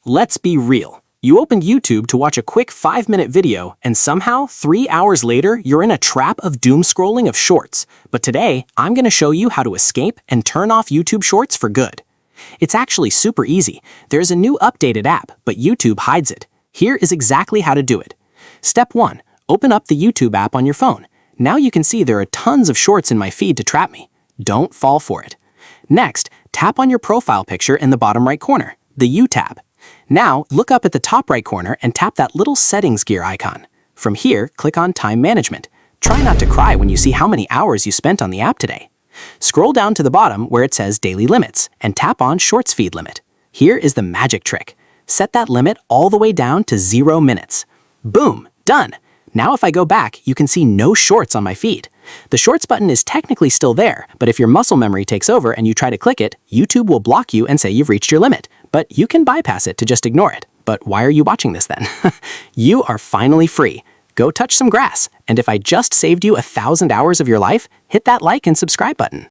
Let's be real. You opened YouTube to watch a quick 5-minute video, and somehow, 3 hours later, you're in a trap of doom scrolling of shorts. But today, I'm going to show you how to escape and turn off YouTube Shorts for good. It's actually super easy. There's a new updated app, but YouTube hides it. Here is exactly how to do it. Step 1. Open up the YouTube app on your phone. Now you can see there are tons of shorts in my feed to trap me. Don't fall for it. Next, tap on your profile picture in the bottom right corner, the U tab. Now, look up at the top right corner and tap that little settings gear icon. From here, click on Time Management. Try not to cry when you see how many hours you spent on the app today. Scroll down to the bottom where it says Daily Limits and tap on Shorts Feed Limit. Here is the magic trick. Set that limit all the way down to 0 minutes. Boom! Done! Now if I go back, you can see no shorts on my feed. The Shorts button is technically still there, but if your muscle memory takes over and you try to click it, YouTube will block you and say you've reached your limit. But you can bypass it to just ignore it. But why are you watching this then? You are finally free. Go touch some grass. And if I just saved you 1,000 hours of your life, hit that like and subscribe button.